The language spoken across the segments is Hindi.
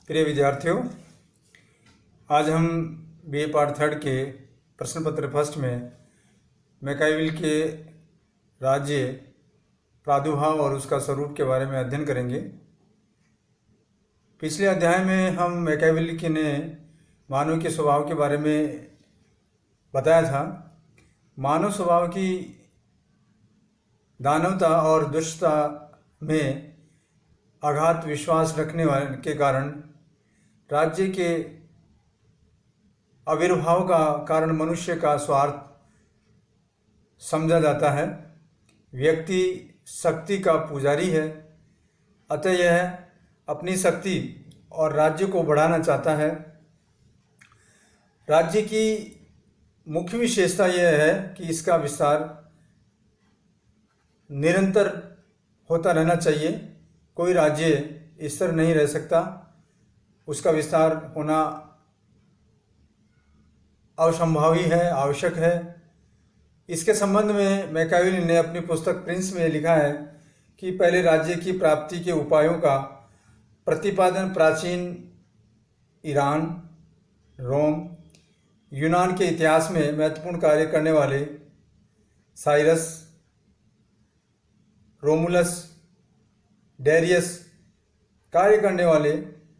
प्रिय विद्यार्थियों, आज हम बीए पार्ट थर्ड के प्रश्न पत्र फर्स्ट में मैकाइविल के राज्य, प्रादुर्भाव और उसका स्वरूप के बारे में अध्ययन करेंगे। पिछले अध्याय में हम मैकाइविल के ने मानव के स्वभाव के बारे में बताया था। मानव स्वभाव की दानवता और दुष्टता में अगाध विश्वास रखने वाले के कारण राज्य के आविर्भाव का कारण मनुष्य का स्वार्थ समझा जाता है। व्यक्ति शक्ति का पुजारी है, अतः यह अपनी शक्ति और राज्य को बढ़ाना चाहता है। राज्य की मुख्य विशेषता यह है कि इसका विस्तार निरंतर होता रहना चाहिए। कोई राज्य स्थिर नहीं रह सकता, उसका विस्तार होना असंभावी है, आवश्यक है। इसके संबंध में मैकाइविल ने अपनी पुस्तक प्रिंस में लिखा है कि पहले राज्य की प्राप्ति के उपायों का प्रतिपादन प्राचीन ईरान, रोम, यूनान के इतिहास में महत्वपूर्ण कार्य करने वाले साइरस, रोमुलस, डेरियस कार्य करने वाले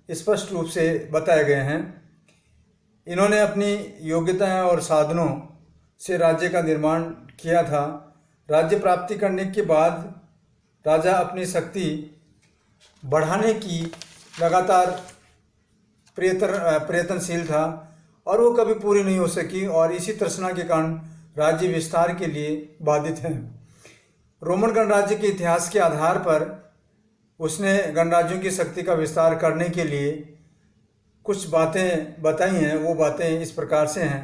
स्पष्ट रूप से बताए गए हैं। इन्होंने अपनी योग्यताएं और साधनों से राज्य का निर्माण किया था। राज्य प्राप्ति करने के बाद राजा अपनी शक्ति बढ़ाने की लगातार प्रयत्नशील था और वो कभी पूरी नहीं हो सकी, और इसी तृष्णा के कारण राज्य विस्तार के लिए बाधित हैं। रोमन गणराज्य के इतिहास के आधार पर उसने गणराज्यों की शक्ति का विस्तार करने के लिए कुछ बातें बताई हैं। वो बातें इस प्रकार से हैं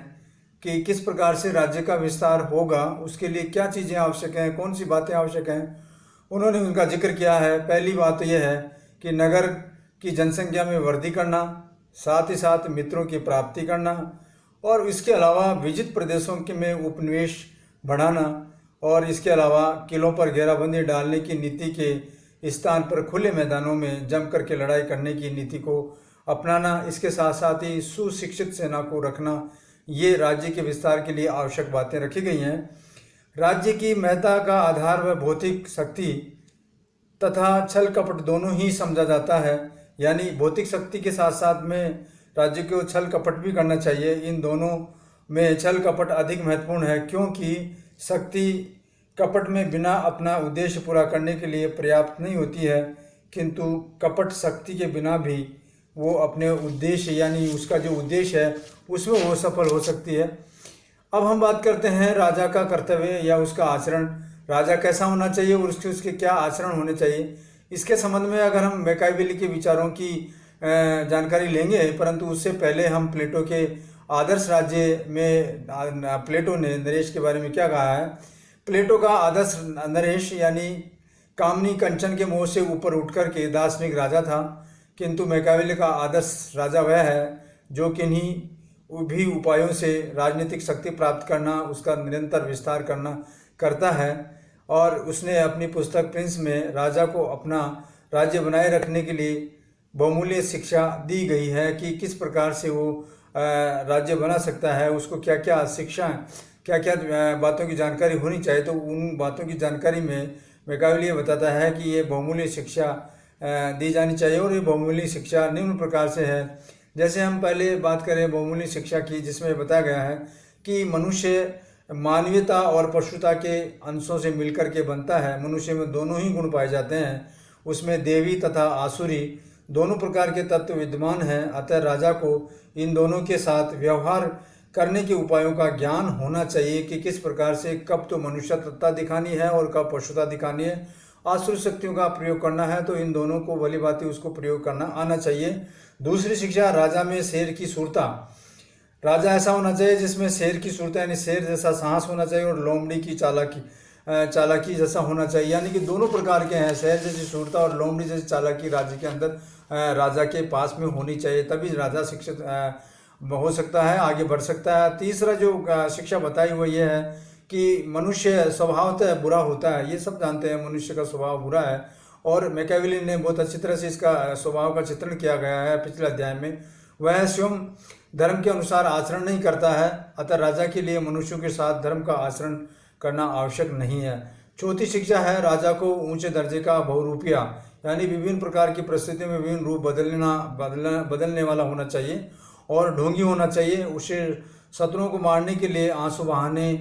कि किस प्रकार से राज्य का विस्तार होगा, उसके लिए क्या चीज़ें आवश्यक हैं, कौन सी बातें आवश्यक हैं, उन्होंने उनका जिक्र किया है। पहली बात तो यह है कि नगर की जनसंख्या में वृद्धि करना, साथ ही साथ मित्रों की प्राप्ति करना, और इसके अलावा विजित प्रदेशों के में उपनिवेश बढ़ाना, और इसके अलावा किलों पर घेराबंदी डालने की नीति के स्थान पर खुले मैदानों में जम करके लड़ाई करने की नीति को अपनाना, इसके साथ साथ ही सुशिक्षित सेना को रखना, ये राज्य के विस्तार के लिए आवश्यक बातें रखी गई हैं। राज्य की महत्ता का आधार व भौतिक शक्ति तथा छल कपट दोनों ही समझा जाता है। यानी भौतिक शक्ति के साथ साथ में राज्य को छल कपट भी करना चाहिए। इन दोनों में छल कपट अधिक महत्वपूर्ण है, क्योंकि शक्ति कपट में बिना अपना उद्देश्य पूरा करने के लिए पर्याप्त नहीं होती है, किंतु कपट शक्ति के बिना भी वो अपने उद्देश्य यानी उसका जो उद्देश्य है उसमें वो सफल हो सकती है। अब हम बात करते हैं राजा का कर्तव्य या उसका आचरण। राजा कैसा होना चाहिए और उसके क्या आचरण होने चाहिए, इसके संबंध में अगर हम मैकाइविल के विचारों की जानकारी लेंगे, परंतु उससे पहले हम प्लेटो के आदर्श राज्य में प्लेटो ने नरेश के बारे में क्या कहा है। प्लेटो का आदर्श नरेश यानी कामनी कंचन के मोह से ऊपर उठकर के दार्शनिक राजा था, किंतु मैकाइविल का आदर्श राजा वह है जो किन्हीं भी उपायों से राजनीतिक शक्ति प्राप्त करना, उसका निरंतर विस्तार करता है। और उसने अपनी पुस्तक प्रिंस में राजा को अपना राज्य बनाए रखने के लिए बहुमूल्य शिक्षा दी गई है कि किस प्रकार से वो राज्य बना सकता है, उसको क्या क्या शिक्षा, क्या क्या बातों की जानकारी होनी चाहिए। तो उन बातों की जानकारी में मैकाइविल ये बताता है कि ये बहुमूल्य शिक्षा दी जानी चाहिए, और ये बहुमूल्य शिक्षा निम्न प्रकार से है। जैसे हम पहले बात करें बहुमूल्य शिक्षा की, जिसमें बताया गया है कि मनुष्य मानवीयता और पशुता के अंशों से मिलकर के बनता है। मनुष्य में दोनों ही गुण पाए जाते हैं, उसमें देवी तथा आसुरी दोनों प्रकार के तत्व विद्यमान हैं। अतः राजा को इन दोनों के साथ व्यवहार करने के उपायों का ज्ञान होना चाहिए कि किस प्रकार से कब तो मनुष्यत्वता दिखानी है और कब पशुता दिखानी है, आसुरी शक्तियों का प्रयोग करना है, तो इन दोनों को भली भांति उसको प्रयोग करना आना चाहिए। दूसरी शिक्षा, राजा में शेर की सूरता। राजा ऐसा होना चाहिए जिसमें शेर की सूरता यानी शेर जैसा साहस होना चाहिए, और लोमड़ी की चालाकी जैसा होना चाहिए। यानी कि दोनों प्रकार के हैं, शेर जैसी सूरता और लोमड़ी जैसी चालाकी राज्य के अंदर राजा के पास में होनी चाहिए, तभी राजा शिक्षित हो सकता है, आगे बढ़ सकता है। तीसरा जो शिक्षा बताई हुई ये है कि मनुष्य स्वभावतः बुरा होता है, ये सब जानते हैं मनुष्य का स्वभाव बुरा है, और मैकियावेली ने बहुत अच्छी तरह से इसका स्वभाव का चित्रण किया गया है पिछले अध्याय में। वह स्वयं धर्म के अनुसार आचरण नहीं करता है, अतः राजा के लिए मनुष्यों के साथ धर्म का आचरण करना आवश्यक नहीं है। चौथी शिक्षा है राजा को ऊंचे दर्जे का बहुरूपिया यानी विभिन्न प्रकार की परिस्थितियों में विभिन्न रूप बदलने वाला होना चाहिए और ढोंगी होना चाहिए। उसे शत्रुओं को मारने के लिए आंसू बहाने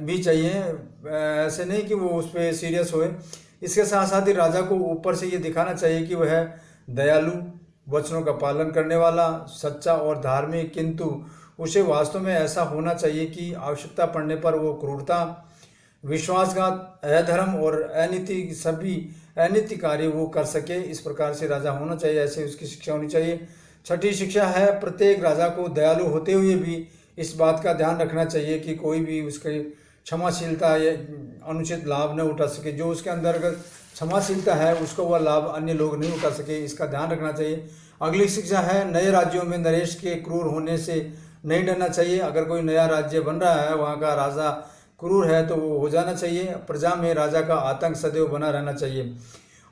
भी चाहिए, ऐसे नहीं कि वो उस पर सीरियस होए। इसके साथ साथ ही राजा को ऊपर से ये दिखाना चाहिए कि वह दयालु, वचनों का पालन करने वाला, सच्चा और धार्मिक, किंतु उसे वास्तव में ऐसा होना चाहिए कि आवश्यकता पड़ने पर वो क्रूरता, विश्वासघात, अधर्म और सभी अनैतिक कार्य वो कर सके। इस प्रकार से राजा होना चाहिए, ऐसे उसकी शिक्षा होनी चाहिए। छठी शिक्षा है प्रत्येक राजा को दयालु होते हुए भी इस बात का ध्यान रखना चाहिए कि कोई भी उसकी क्षमाशीलता या अनुचित लाभ न उठा सके। जो उसके अंदर अगर क्षमाशीलता है उसको वह लाभ अन्य लोग नहीं उठा सके, इसका ध्यान रखना चाहिए। अगली शिक्षा है नए राज्यों में नरेश के क्रूर होने से नहीं डरना चाहिए। अगर कोई नया राज्य बन रहा है, वहाँ का राजा क्रूर है तो वो हो जाना चाहिए। प्रजा में राजा का आतंक सदैव बना रहना चाहिए।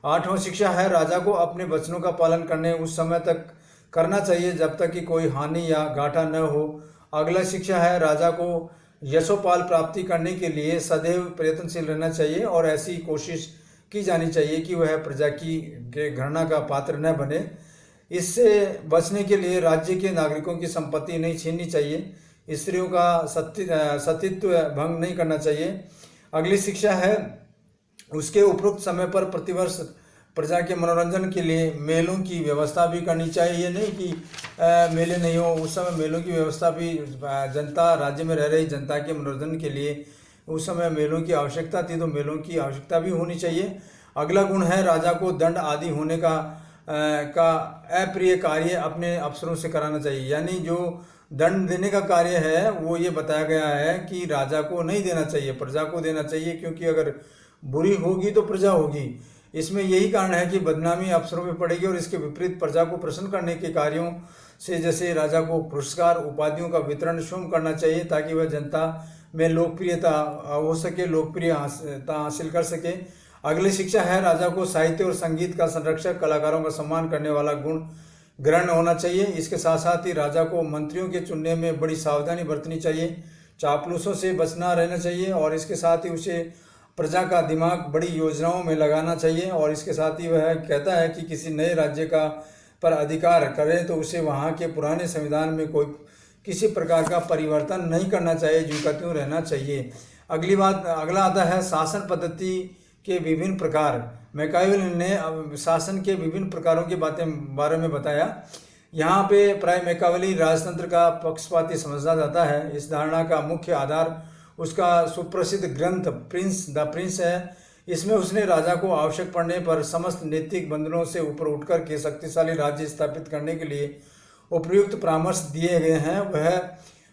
आठवां शिक्षा है राजा को अपने वचनों का पालन करने उस समय तक करना चाहिए जब तक कि कोई हानि या घाटा न हो। अगला शिक्षा है राजा को यशोपाल प्राप्ति करने के लिए सदैव प्रयत्नशील रहना चाहिए और ऐसी कोशिश की जानी चाहिए कि वह प्रजा की घृणा का पात्र न बने। इससे बचने के लिए राज्य के नागरिकों की संपत्ति नहीं छीननी चाहिए, स्त्रियों का सतीत्व भंग नहीं करना चाहिए। अगली शिक्षा है उसके उपरोक्त समय पर प्रतिवर्ष प्रजा के मनोरंजन के लिए मेलों की व्यवस्था भी करनी चाहिए। ये नहीं कि मेले नहीं हो, उस समय मेलों की व्यवस्था भी जनता, राज्य में रह रही जनता के मनोरंजन के लिए उस समय मेलों की आवश्यकता थी, तो मेलों की आवश्यकता भी होनी चाहिए। अगला गुण है राजा को दंड आदि होने का अप्रिय कार्य अपने अफसरों से कराना चाहिए। यानी जो दंड देने का कार्य है वो ये बताया गया है कि राजा को नहीं देना चाहिए, प्रजा को देना चाहिए, क्योंकि अगर बुरी होगी तो प्रजा होगी। इसमें यही कारण है कि बदनामी अफसरों में पड़ेगी और इसके विपरीत प्रजा को प्रसन्न करने के कार्यों से जैसे राजा को पुरस्कार, उपाधियों का वितरण स्वयं करना चाहिए ताकि वह जनता में लोकप्रियता हो सके, लोकप्रियता हासिल कर सके। अगली शिक्षा है राजा को साहित्य और संगीत का संरक्षक, कलाकारों का सम्मान करने वाला गुण ग्रहण होना चाहिए। इसके साथ साथ ही राजा को मंत्रियों के चुनने में बड़ी सावधानी बरतनी चाहिए, चापलूसों से बचना रहना चाहिए और इसके साथ ही उसे प्रजा का दिमाग बड़ी योजनाओं में लगाना चाहिए। और इसके साथ ही वह कहता है कि किसी नए राज्य का पर अधिकार करे तो उसे वहाँ के पुराने संविधान में कोई किसी प्रकार का परिवर्तन नहीं करना चाहिए, जो का त्यों रहना चाहिए। अगला आता है शासन पद्धति के विभिन्न प्रकार। मैकियावेली ने शासन के विभिन्न प्रकारों के बारे में बताया। यहाँ पे प्राय मैकियावेली राजतंत्र का पक्षपाती समझा जाता है। इस धारणा का मुख्य आधार उसका सुप्रसिद्ध ग्रंथ द प्रिंस है। इसमें उसने राजा को आवश्यक पड़ने पर समस्त नैतिक बंधनों से ऊपर उठकर के शक्तिशाली राज्य स्थापित करने के लिए उपयुक्त परामर्श दिए गए हैं। वह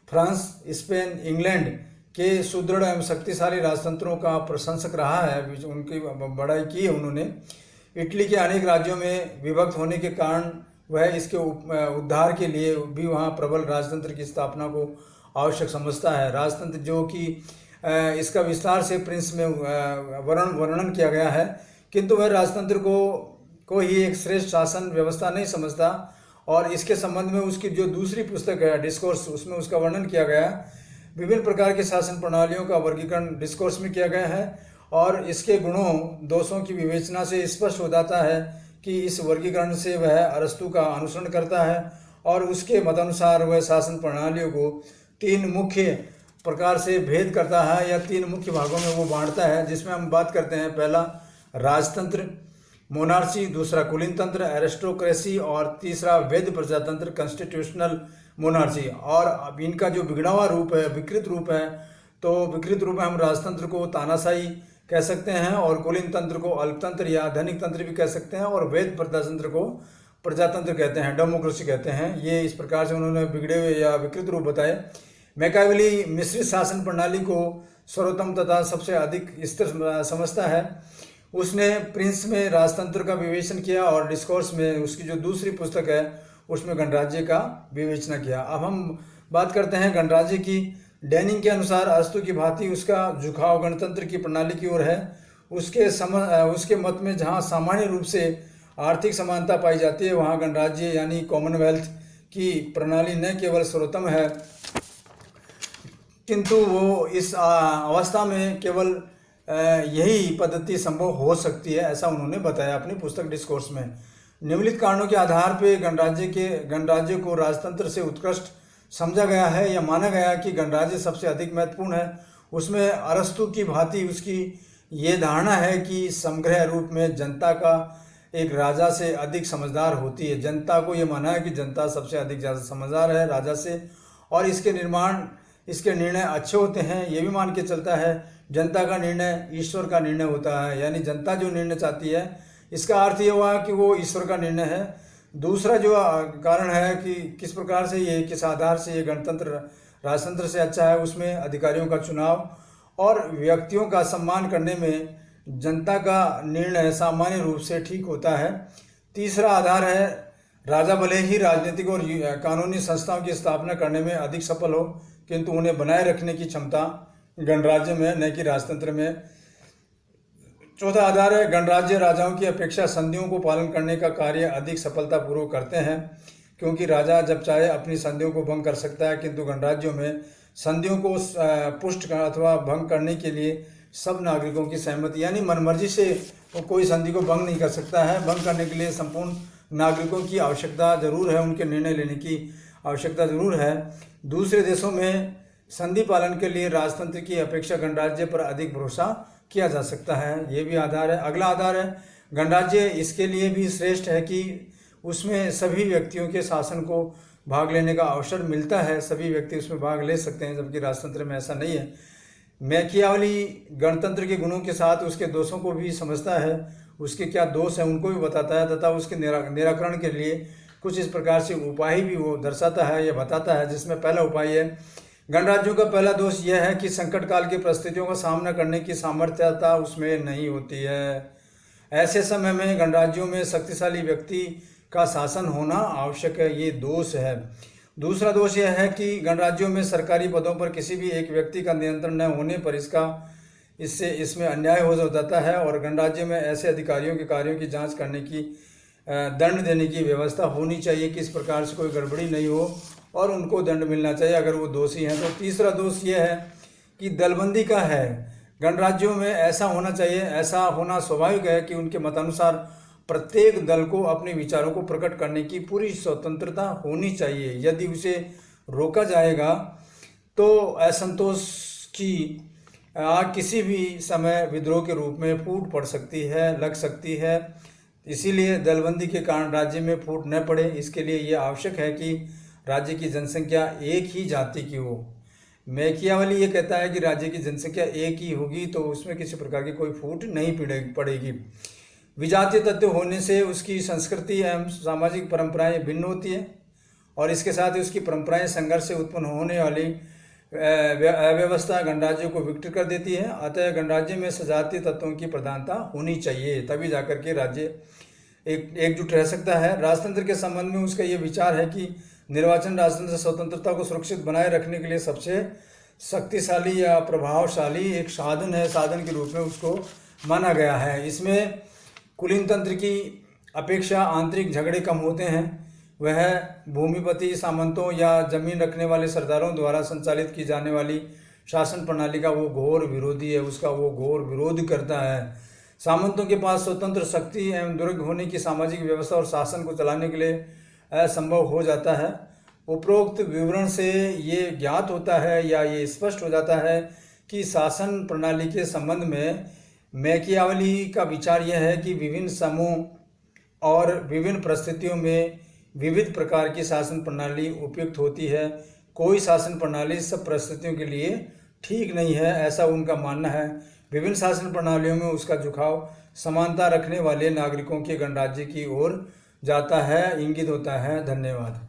फ्रांस, स्पेन, इंग्लैंड के सुदृढ़ एवं शक्तिशाली राजतंत्रों का प्रशंसक रहा है, उनकी बड़ाई की है उन्होंने। इटली के अनेक राज्यों में विभक्त होने के कारण वह इसके उद्धार के लिए भी वहाँ प्रबल राजतंत्र की स्थापना को आवश्यक समझता है। राजतंत्र जो कि इसका विस्तार से प्रिंस में वर्णन किया गया है, किंतु वह राजतंत्र को ही एक श्रेष्ठ शासन व्यवस्था नहीं समझता। और इसके संबंध में उसकी जो दूसरी पुस्तक है डिस्कोर्स, उसमें उसका वर्णन किया गया है। विभिन्न प्रकार के शासन प्रणालियों का वर्गीकरण डिस्कोर्स में किया गया है और इसके गुणों दोषों की विवेचना से स्पष्ट हो जाता है कि इस वर्गीकरण से वह अरस्तु का अनुसरण करता है और उसके मतानुसार वह शासन प्रणालियों को तीन मुख्य प्रकार से भेद करता है या तीन मुख्य भागों में वो बांटता है, जिसमें हम बात करते हैं पहला राजतंत्र मोनार्ची, दूसरा कुलीन तंत्र एरिस्टोक्रेसी और तीसरा वैध प्रजातंत्र कॉन्स्टिट्यूशनल मोनार्ची। और अब इनका जो बिगड़ा हुआ रूप है, विकृत रूप है, तो विकृत रूप में हम राजतंत्र को तानाशाही कह सकते हैं और कुलीन तंत्र को अल्पतंत्र या धनिक तंत्र भी कह सकते हैं और वैध प्रजातंत्र को प्रजातंत्र कहते हैं, डेमोक्रेसी कहते हैं। ये इस प्रकार से उन्होंने बिगड़े हुए या विकृत रूप बताए। मैकियावेली मिश्रित शासन प्रणाली को सर्वोत्तम तथा सबसे अधिक स्थिर समझता है। उसने प्रिंस में राजतंत्र का विवेचन किया और डिस्कोर्स में उसकी जो दूसरी पुस्तक है उसमें गणराज्य का विवेचना किया। अब हम बात करते हैं गणराज्य की। डैनिंग के अनुसार अरस्तु की भांति उसका झुकाव गणतंत्र की प्रणाली की ओर है। उसके मत में जहाँ सामान्य रूप से आर्थिक समानता पाई जाती है, वहाँ गणराज्य यानी कॉमनवेल्थ की प्रणाली न केवल सर्वोत्तम है, किंतु वो इस अवस्था में केवल यही पद्धति संभव हो सकती है, ऐसा उन्होंने बताया अपनी पुस्तक डिस्कोर्स में। निम्नलिखित कारणों के आधार पर गणराज्य को राजतंत्र से उत्कृष्ट समझा गया है या माना गया कि गणराज्य सबसे अधिक महत्वपूर्ण है। उसमें अरस्तु की भांति उसकी ये धारणा है कि समग्र रूप में जनता का एक राजा से अधिक समझदार होती है। जनता को ये माना है कि जनता सबसे अधिक ज़्यादा समझदार है राजा से, और इसके निर्णय अच्छे होते हैं। ये भी मान के चलता है जनता का निर्णय ईश्वर का निर्णय होता है, यानी जनता जो निर्णय चाहती है, इसका अर्थ ये हुआ कि वो ईश्वर का निर्णय है। दूसरा जो कारण है कि किस प्रकार से किस आधार से ये गणतंत्र राजतंत्र से अच्छा है, उसमें अधिकारियों का चुनाव और व्यक्तियों का सम्मान करने में जनता का निर्णय सामान्य रूप से ठीक होता है। तीसरा आधार है राजा भले ही राजनीतिक और कानूनी संस्थाओं की स्थापना करने में अधिक सफल हो, किंतु उन्हें बनाए रखने की क्षमता गणराज्य में न कि राजतंत्र में। चौथा आधार है गणराज्य राजाओं की अपेक्षा संधियों को पालन करने का कार्य अधिक सफलतापूर्वक करते हैं, क्योंकि राजा जब चाहे अपनी संधियों को भंग कर सकता है, किंतु गणराज्यों में संधियों को पुष्ट अथवा भंग करने के लिए सब नागरिकों की सहमति, यानी मनमर्जी से कोई संधि को भंग नहीं कर सकता है। भंग करने के लिए संपूर्ण नागरिकों की आवश्यकता जरूर है, उनके निर्णय लेने की आवश्यकता जरूर है। दूसरे देशों में संधि पालन के लिए राजतंत्र की अपेक्षा गणराज्य पर अधिक भरोसा किया जा सकता है, ये भी आधार है। अगला आधार है गणराज्य इसके लिए भी श्रेष्ठ है कि उसमें सभी व्यक्तियों के शासन को भाग लेने का अवसर मिलता है, सभी व्यक्ति उसमें भाग ले सकते हैं, जबकि राजतंत्र में ऐसा नहीं है। मैकियावली गणतंत्र के गुणों के साथ उसके दोषों को भी समझता है, उसके क्या दोष हैं उनको भी बताता है, तथा उसके निराकरण के लिए कुछ इस प्रकार से उपाय भी वो दर्शाता है या बताता है। जिसमें पहला उपाय है, गणराज्यों का पहला दोष यह है कि संकट काल की परिस्थितियों का सामना करने की सामर्थ्यता उसमें नहीं होती है। ऐसे समय में गणराज्यों में शक्तिशाली व्यक्ति का शासन होना आवश्यक है, ये दोष है। दूसरा दोष यह है कि गणराज्यों में सरकारी पदों पर किसी भी एक व्यक्ति का नियंत्रण न होने पर इसमें अन्याय हो जाता है, और गणराज्य में ऐसे अधिकारियों के कार्यों की जांच करने की दंड देने की व्यवस्था होनी चाहिए कि इस प्रकार से कोई गड़बड़ी नहीं हो और उनको दंड मिलना चाहिए अगर वो दोषी हैं। तो तीसरा दोष यह है कि दलबंदी का है। गणराज्यों में ऐसा होना चाहिए, ऐसा होना स्वाभाविक है कि उनके मतानुसार प्रत्येक दल को अपने विचारों को प्रकट करने की पूरी स्वतंत्रता होनी चाहिए। यदि उसे रोका जाएगा तो असंतोष की आग किसी भी समय विद्रोह के रूप में फूट पड़ सकती है, लग सकती है। इसीलिए दलबंदी के कारण राज्य में फूट न पड़े, इसके लिए यह आवश्यक है कि राज्य की जनसंख्या एक ही जाति की हो। मैकियावली ये कहता है कि राज्य की जनसंख्या एक ही होगी तो उसमें किसी प्रकार की कोई फूट नहीं पड़ेगी। विजातीय तत्व होने से उसकी संस्कृति एवं सामाजिक परंपराएं भिन्न होती है, और इसके साथ ही उसकी परंपराएं संघर्ष से उत्पन्न होने वाली अव्यवस्था गणराज्य को विकसित कर देती है। अतः गणराज्य में सजातीय तत्वों की प्रधानता होनी चाहिए, तभी जाकर के राज्य एकजुट रह सकता है। राजतंत्र के संबंध में उसका ये विचार है कि निर्वाचन राजतंत्र स्वतंत्रता को सुरक्षित बनाए रखने के लिए सबसे शक्तिशाली या प्रभावशाली एक साधन है, साधन के रूप में उसको माना गया है। इसमें कुलीन तंत्र की अपेक्षा आंतरिक झगड़े कम होते हैं। वह भूमिपति सामंतों या जमीन रखने वाले सरदारों द्वारा संचालित की जाने वाली शासन प्रणाली का वो घोर विरोधी है, उसका वो घोर विरोध करता है। सामंतों के पास स्वतंत्र शक्ति एवं दुर्ग होने की सामाजिक व्यवस्था और शासन को चलाने के लिए असंभव हो जाता है। उपरोक्त विवरण से ये ज्ञात होता है या ये स्पष्ट हो जाता है कि शासन प्रणाली के संबंध में मैकियावली का विचार यह है कि विभिन्न समूह और विभिन्न परिस्थितियों में विविध प्रकार की शासन प्रणाली उपयुक्त होती है। कोई शासन प्रणाली सब परिस्थितियों के लिए ठीक नहीं है, ऐसा उनका मानना है। विभिन्न शासन प्रणालियों में उसका झुकाव समानता रखने वाले नागरिकों के गणराज्य की ओर जाता है, इंगित होता है। धन्यवाद।